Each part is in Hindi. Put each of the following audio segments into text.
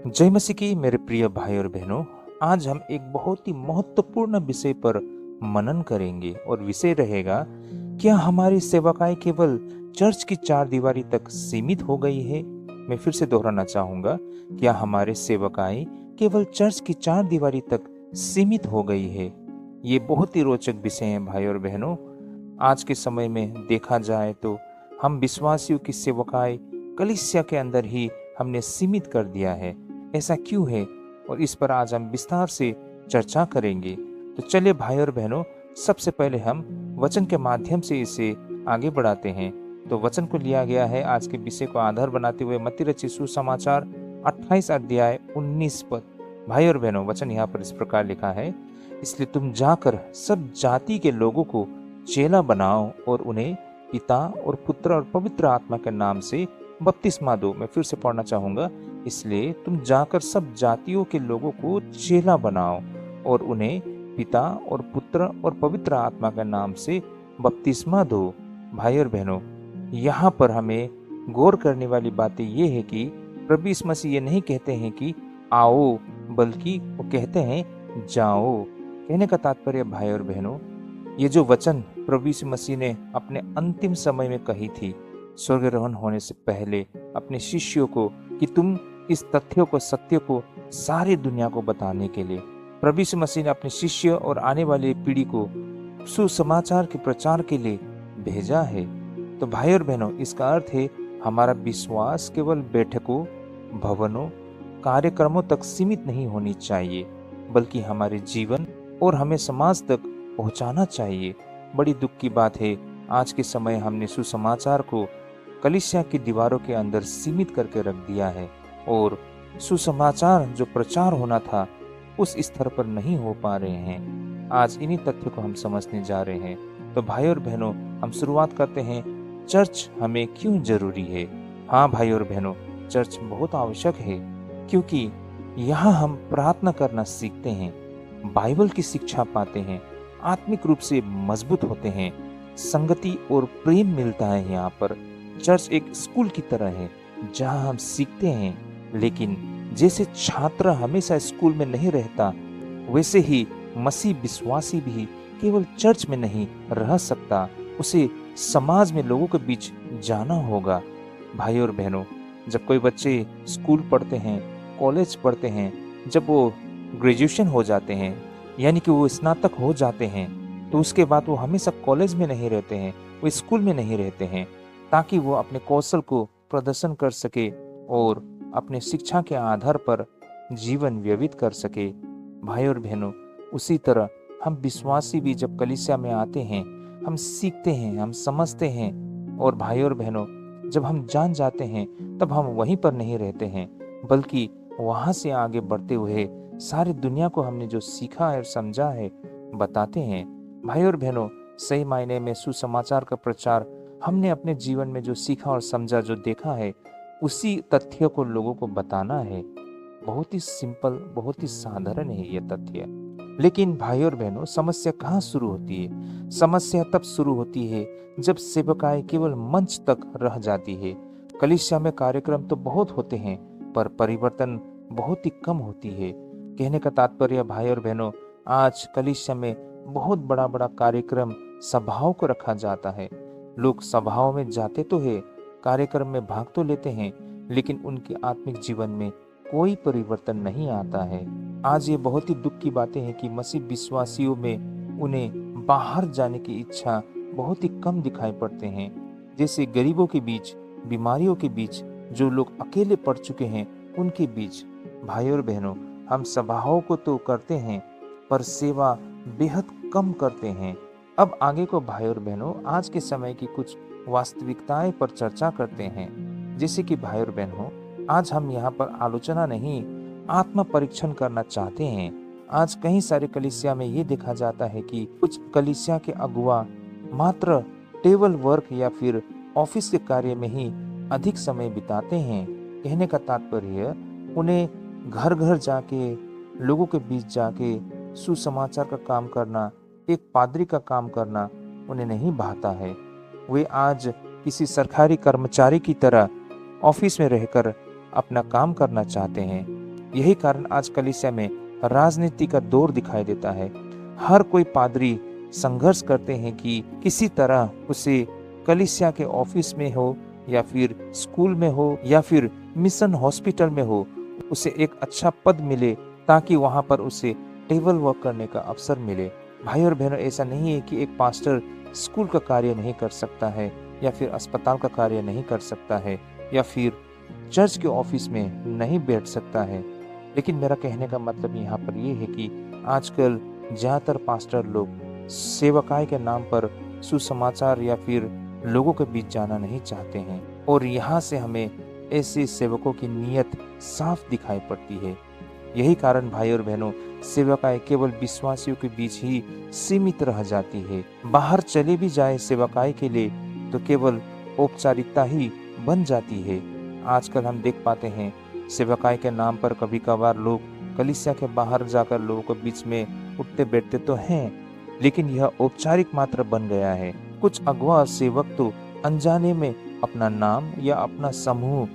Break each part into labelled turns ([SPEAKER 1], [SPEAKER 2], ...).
[SPEAKER 1] जय मसीह की मेरे प्रिय भाई और बहनों। आज हम एक बहुत ही महत्वपूर्ण विषय पर मनन करेंगे और विषय रहेगा, क्या हमारी सेवकाई केवल चर्च की चार दीवारी तक सीमित हो गई है। मैं फिर से दोहराना चाहूंगा, क्या हमारे सेवकाई केवल चर्च की चार दीवारी तक सीमित हो गई है। ये बहुत ही रोचक विषय है भाई और बहनों। आज के समय में देखा जाए तो हम विश्वासियों की सेवकाई कलीसिया के अंदर ही हमने सीमित कर दिया है। ऐसा क्यों है, और इस पर आज हम विस्तार से चर्चा करेंगे। तो चलिए भाई और बहनों, सबसे पहले हम वचन के माध्यम से इसे आगे बढ़ाते हैं। तो वचन को लिया गया है आज के विषय को आधार बनाते हुए मत्ती रचित सुसमाचार 28 अध्याय 19 पद। भाई और बहनों, वचन यहाँ पर इस प्रकार लिखा है, इसलिए तुम जाकर सब जाति के लोगों को चेला बनाओ और उन्हें पिता और पुत्र और पवित्र आत्मा के नाम से बपतिस्मा दो। मैं फिर से पढ़ना चाहूंगा, इसलिए तुम जाकर सब जातियों के लोगों को चेला बनाओ और उन्हें पिता और पुत्र और पवित्र आत्मा के नाम से बपतिस्मा दो। भाई और बहनों, यहाँ पर हमें गौर करने वाली बातें ये है कि प्रभु यीशु मसीह ये नहीं कहते हैं कि आओ, बल्कि वो कहते हैं जाओ। कहने का तात्पर्य भाई और बहनों, ये जो वचन प्रभु यीशु मसीह ने अपने अंतिम समय में कही थी, स्वर्गारोहण होने से पहले अपने शिष्यों को, कि तुम इस तथ्यों को, सत्य को सारी दुनिया को बताने के लिए प्रभु यीशु मसीह ने अपने शिष्य और आने वाली पीढ़ी को सुसमाचार के प्रचार के लिए भेजा है। तो भाई और बहनों, इसका अर्थ है हमारा विश्वास केवल बैठकों, भवनों, कार्यक्रमों तक सीमित नहीं होनी चाहिए, बल्कि हमारे जीवन और हमें समाज तक पहुंचाना चाहिए। बड़ी दुख की बात है, आज के समय हमने सुसमाचार को कलीसिया की दीवारों के अंदर सीमित करके रख दिया है और सुसमाचार जो प्रचार होना था उस स्तर पर नहीं हो पा रहे हैं। आज इन्हीं तथ्यों को हम समझने जा रहे हैं। तो भाई और बहनों, हम शुरुआत करते हैं, चर्च हमें क्यों जरूरी है। हाँ भाई और बहनों, चर्च बहुत आवश्यक है, क्योंकि यहाँ हम प्रार्थना करना सीखते हैं, बाइबल की शिक्षा पाते हैं, आत्मिक रूप से मजबूत होते हैं, संगति और प्रेम मिलता है। यहाँ पर चर्च एक स्कूल की तरह है जहाँ हम सीखते हैं। लेकिन जैसे छात्र हमेशा स्कूल में नहीं रहता, वैसे ही मसीह विश्वासी भी केवल चर्च में नहीं रह सकता, उसे समाज में लोगों के बीच जाना होगा। भाई और बहनों, जब कोई बच्चे स्कूल पढ़ते हैं, कॉलेज पढ़ते हैं, जब वो ग्रेजुएशन हो जाते हैं, यानी कि वो स्नातक हो जाते हैं, तो उसके बाद वो हमेशा कॉलेज में नहीं रहते हैं, वो स्कूल में नहीं रहते हैं, ताकि वो अपने कौशल को प्रदर्शन कर सके और अपने शिक्षा के आधार पर जीवन व्यतीत कर सके। भाई और बहनों, उसी तरह हम विश्वासी भी जब कलीसिया में आते हैं, हम सीखते हैं, हम समझते हैं, और भाई और बहनों, जब हम जान जाते हैं तब हम वहीं पर नहीं रहते हैं, बल्कि वहां से आगे बढ़ते हुए सारी दुनिया को हमने जो सीखा है और समझा है बताते हैं। भाई और बहनों, सही मायने में सुसमाचार का प्रचार हमने अपने जीवन में जो सीखा और समझा, जो देखा है, उसी तथ्य को लोगों को बताना है। बहुत ही सिंपल, बहुत ही साधारण है ये तथ्य। लेकिन भाई और बहनों, समस्या कहाँ शुरू होती है? समस्या तब शुरू होती है जब सेवकाई केवल मंच तक रह जाती है। कलीसिया में कार्यक्रम तो बहुत होते हैं, पर परिवर्तन बहुत ही कम होती है। कहने का तात्पर्य भाई और बहनों, आज कलीसिया में बहुत बड़ा बड़ा कार्यक्रम, सभाओं को रखा जाता है। लोग सभाओं में जाते तो है, कार्यक्रम में भाग तो लेते हैं, लेकिन उनके आत्मिक जीवन में कोई परिवर्तन नहीं आता है। आज ये बहुत ही दुख की बातें हैं कि मसीह विश्वासियों में उन्हें बाहर जाने की इच्छा बहुत ही कम दिखाई पड़ते हैं। जैसे गरीबों के बीच, बीमारियों के बीच, जो लोग अकेले पड़ चुके हैं उनके बीच। भाई और बहनों, हम सभाओं को तो करते हैं, पर सेवा बेहद कम करते हैं। अब आगे को भाई और बहनों, आज के समय की कुछ वास्तविकताएं पर चर्चा करते हैं। जैसे कि भाई और बहनों, आज हम यहाँ पर आलोचना नहीं, आत्म परीक्षण करना चाहते हैं। आज कई सारे कलीसिया में ये देखा जाता है कि कुछ कलीसिया के अगुआ मात्र टेबल वर्क या फिर ऑफिस के कार्य में ही अधिक समय बिताते हैं। कहने का तात्पर्य, उन्हें घर घर जाके, लोगों के बीच जाके सुसमाचार का काम करना, एक पादरी का काम करना उन्हें नहीं भाता है। वे आज किसी सरकारी कर्मचारी की तरह ऑफिस में रहकर अपना काम करना चाहते हैं। यही कारण आज कलीसिया में राजनीति का दौर दिखाई देता है। हर कोई पादरी संघर्ष करते हैं कि किसी तरह उसे कलीसिया के ऑफिस में हो या फिर स्कूल में हो या फिर मिशन हॉस्पिटल में हो, उसे एक अच्छा पद मिले ताकि वहां पर उसे टेबल वर्क करने का अवसर मिले। भाई और बहनों, ऐसा नहीं है कि एक पास्टर स्कूल का कार्य नहीं कर सकता है या फिर अस्पताल का कार्य नहीं कर सकता है या फिर चर्च के ऑफिस में नहीं बैठ सकता है। लेकिन मेरा कहने का मतलब यहाँ पर ये है कि आजकल ज़्यादातर पास्टर लोग सेवकाई के नाम पर सुसमाचार या फिर लोगों के बीच जाना नहीं चाहते हैं, और यहाँ से हमें ऐसे सेवकों की नीयत साफ दिखाई पड़ती है। यही कारण भाई और बहनों, सेवकाई केवल विश्वासियों के बीच ही सीमित रह जाती है। बाहर चले भी जाए सेवकाई के लिए तो केवल औपचारिकता ही बन जाती है। आजकल हम देख पाते हैं सेवकाई के नाम पर कभी कभार लोग कलीसिया के बाहर जाकर लोगों के बीच में उठते बैठते तो हैं, लेकिन यह औपचारिक मात्र बन गया है। कुछ अगवा सेवक तो अनजाने में अपना नाम या अपना समूह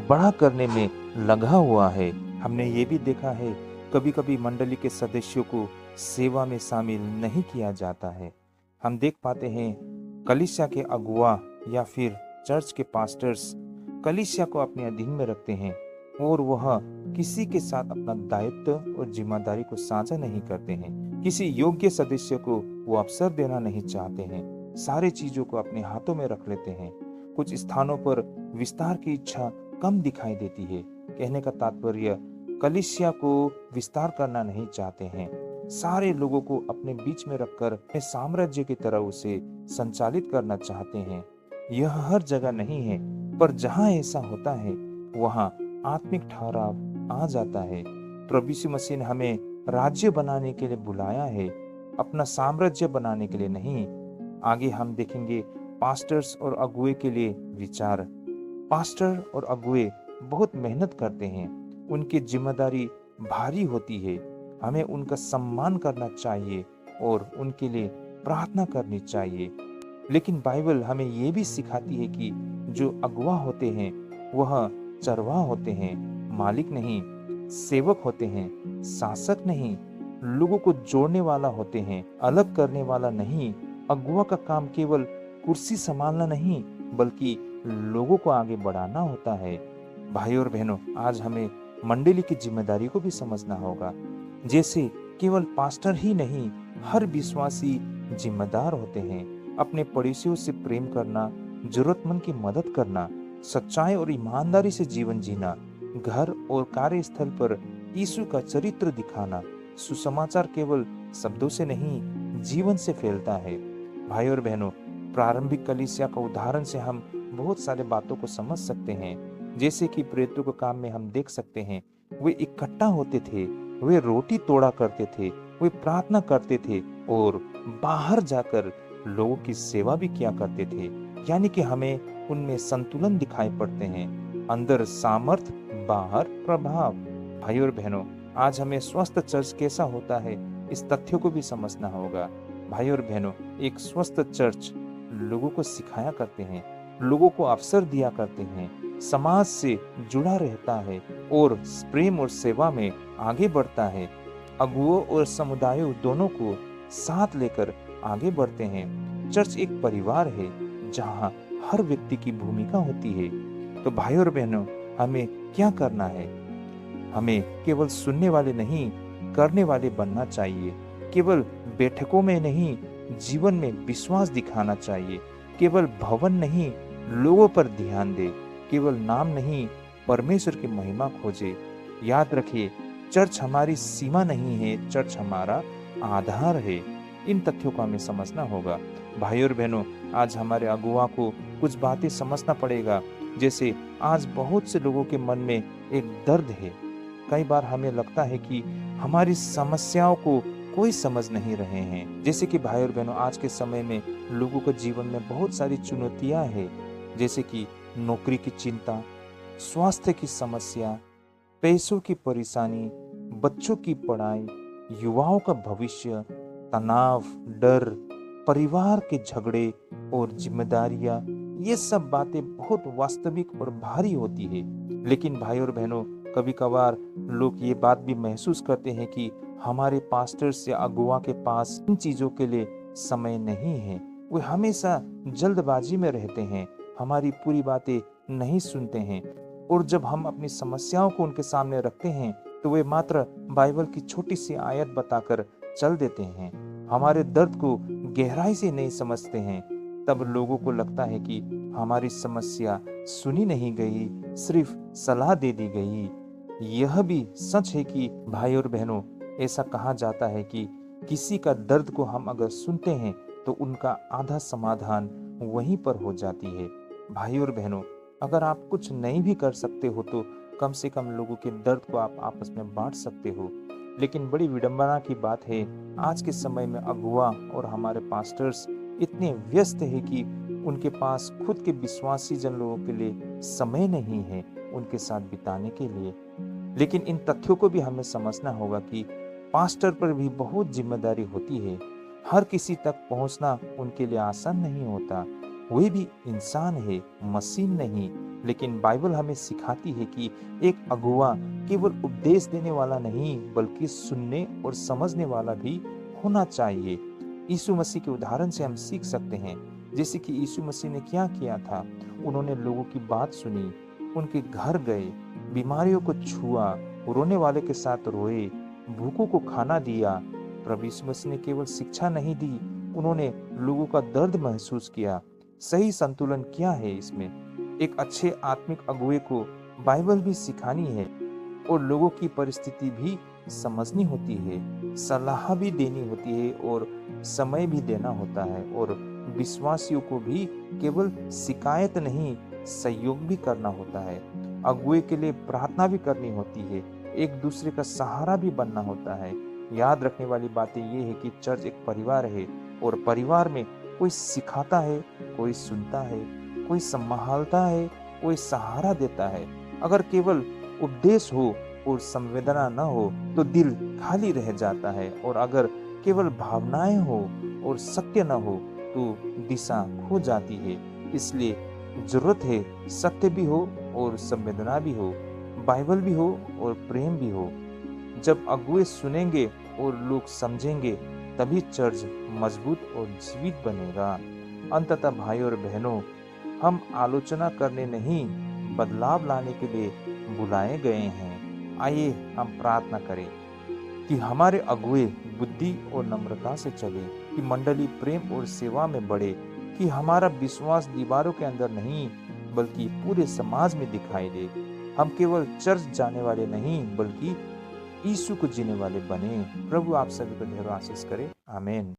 [SPEAKER 1] बड़ा करने में लगा हुआ है। हमने ये भी देखा है कभी कभी मंडली के सदस्यों को सेवा में शामिल नहीं किया जाता है। हम देख पाते हैं कलीसिया के अगुआ या फिर चर्च के पास्टर्स कलीसिया को अपने अधीन में रखते हैं और वह किसी के साथ अपना दायित्व और जिम्मेदारी को साझा नहीं करते हैं। किसी योग्य सदस्य को वो अवसर देना नहीं चाहते हैं, सारे चीजों को अपने हाथों में रख लेते हैं। कुछ स्थानों पर विस्तार की इच्छा कम दिखाई देती है। कहने का तात्पर्य कलीसिया को विस्तार करना नहीं चाहते हैं, सारे लोगों को अपने बीच में रखकर साम्राज्य की तरह उसे संचालित करना चाहते हैं। यह हर जगह नहीं है, पर जहां ऐसा होता है वहां आत्मिक ठहराव आ जाता है। प्रभु यीशु मसीह ने हमें राज्य बनाने के लिए बुलाया है, अपना साम्राज्य बनाने के लिए नहीं। आगे हम देखेंगे पास्टर्स और अगुए के लिए विचार। पास्टर और अगुए बहुत मेहनत करते हैं, उनकी जिम्मेदारी भारी होती है। हमें उनका सम्मान करना चाहिए और उनके लिए प्रार्थना करनी चाहिए। लेकिन बाइबल हमें ये भी सिखाती है कि जो अगुआ होते हैं वह चरवाह होते हैं, मालिक नहीं। सेवक होते हैं, शासक नहीं। लोगों को जोड़ने वाला होते हैं, अलग करने वाला नहीं। अगुआ का काम केवल कुर्सी संभालना नहीं बल्कि लोगों को आगे बढ़ाना होता है। भाई और बहनों, आज हमें मंडली की जिम्मेदारी को भी समझना होगा। जैसे केवल पास्टर ही नहीं, हर विश्वासी जिम्मेदार होते हैं। अपने पड़ोसियों से प्रेम करना, जरूरतमंद की मदद करना, सच्चाई और ईमानदारी से जीवन जीना, घर और कार्यस्थल पर यीशु का चरित्र दिखाना। सुसमाचार केवल शब्दों से नहीं, जीवन से फैलता है। भाई और बहनों, प्रारंभिक कलीसिया का उदाहरण से हम बहुत सारे बातों को समझ सकते हैं। जैसे कि प्रेरितों के काम में हम देख सकते हैं, वे इकट्ठा होते थे, वे रोटी तोड़ा करते थे, वे प्रार्थना करते थे और बाहर जाकर लोगों की सेवा भी किया करते थे। यानी कि हमें उनमें संतुलन दिखाई पड़ते हैं, अंदर सामर्थ, बाहर प्रभाव। भाई और बहनों, आज हमें स्वस्थ चर्च कैसा होता है इस तथ्य को भी समझना होगा। भाई और बहनों, एक स्वस्थ चर्च लोगों को सिखाया करते हैं, लोगों को अवसर दिया करते हैं, समाज से जुड़ा रहता है और प्रेम और सेवा में आगे बढ़ता है। अगुओं और समुदायों दोनों को साथ लेकर आगे बढ़ते हैं। चर्च एक परिवार है जहां हर व्यक्ति की भूमिका होती है। तो भाई और बहनों, हमें क्या करना है? हमें केवल सुनने वाले नहीं, करने वाले बनना चाहिए। केवल बैठकों में नहीं, जीवन में विश्वास दिखाना चाहिए। केवल भवन नहीं, लोगों पर ध्यान दे। केवल नाम नहीं, परमेश्वर की महिमा खोजे। याद रखिए, चर्च हमारी सीमा नहीं है, चर्च हमारा आधार है। इन तथ्यों को हमें समझना होगा। भाई और बहनों, आज हमारे अगुआ को कुछ बातें समझना पड़ेगा। जैसे आज बहुत से लोगों के मन में एक दर्द है। कई बार हमें लगता है कि हमारी समस्याओं को कोई समझ नहीं रहे हैं। जैसे कि भाई और बहनों, आज के समय में लोगों के जीवन में बहुत सारी चुनौतियां हैं, जैसे कि नौकरी की चिंता, स्वास्थ्य की समस्या, पैसों की परेशानी, बच्चों की पढ़ाई, युवाओं का भविष्य, तनाव, डर, परिवार के झगड़े और जिम्मेदारियां। ये सब बातें बहुत वास्तविक और भारी होती है। लेकिन भाई और बहनों, कभी कभार लोग ये बात भी महसूस करते हैं कि हमारे पास्टर्स या अगुआ के पास इन चीज़ों के लिए समय नहीं है। वे हमेशा जल्दबाजी में रहते हैं, हमारी पूरी बातें नहीं सुनते हैं, और जब हम अपनी समस्याओं को उनके सामने रखते हैं तो वे मात्र बाइबल की छोटी सी आयत बताकर चल देते हैं, हमारे दर्द को गहराई से नहीं समझते हैं। तब लोगों को लगता है कि हमारी समस्या सुनी नहीं गई, सिर्फ सलाह दे दी गई। यह भी सच है कि भाई और बहनों, ऐसा कहा जाता है कि किसी का दर्द को हम अगर सुनते हैं तो उनका आधा समाधान वहीं पर हो जाती है। भाई और बहनों, अगर आप कुछ नहीं भी कर सकते हो तो कम से कम लोगों के दर्द को आप आपस में बांट सकते हो। लेकिन बड़ी विडंबना की बात है, आज के समय में अगुआ और हमारे पास्टर्स इतने व्यस्त है कि उनके पास खुद के विश्वासी जन लोगों के लिए समय नहीं है उनके साथ बिताने के लिए। लेकिन इन तथ्यों को भी हमें समझना होगा कि पास्टर पर भी बहुत जिम्मेदारी होती है। हर किसी तक पहुंचना उनके लिए आसान नहीं होता। वे भी इंसान है, मशीन नहीं। लेकिन बाइबल हमें सिखाती है कि एक अगुआ केवल उपदेश देने वाला नहीं बल्कि सुनने और समझने वाला भी होना चाहिए। यीशु मसीह के उदाहरण से हम सीख सकते हैं, जैसे कि यीशु मसीह ने क्या किया था। उन्होंने लोगों की बात सुनी, उनके घर गए, बीमारियों को छुआ, रोने वाले के साथ रोए, भूखों को खाना दिया। प्रभु यीशु मसीह ने केवल शिक्षा नहीं दी, उन्होंने लोगों का दर्द महसूस किया। सही संतुलन क्या है इसमें? एक अच्छे आत्मिक अगुए को बाइबल भी सिखानी है और लोगों की परिस्थिति भी समझनी होती है, सलाह भी देनी होती है और समय भी देना होता है, और विश्वासियों को भी केवल शिकायत नहीं, सहयोग भी करना होता है। अगुए के लिए प्रार्थना भी करनी होती है, एक दूसरे का सहारा भी बनना होता है। याद रखने वाली बातें ये है कि चर्च एक परिवार है और परिवार में कोई सिखाता है, कोई सुनता है, कोई संभालता है, कोई सहारा देता है। अगर केवल उपदेश हो और संवेदना न हो तो दिल खाली रह जाता है, और अगर केवल भावनाएं हो और सत्य न हो तो दिशा खो जाती है। इसलिए जरूरत है सत्य भी हो और संवेदना भी हो, बाइबल भी हो और प्रेम भी हो। जब अगुए सुनेंगे और लोग समझेंगे तभी चर्च मजबूत और जीवित बनेगा। अंततः भाई और बहनों, हम आलोचना करने नहीं बदलाव लाने के लिए बुलाए गए हैं। आइए हम प्रार्थना करें कि हमारे अगुए बुद्धि और नम्रता से चले, कि मंडली प्रेम और सेवा में बढ़े, कि हमारा विश्वास दीवारों के अंदर नहीं बल्कि पूरे समाज में दिखाई दे। हम केवल चर्च जाने वाले नहीं बल्कि यीशु को जीने वाले बने। प्रभु आप सभी को ढेरों आशीष करे। आमीन।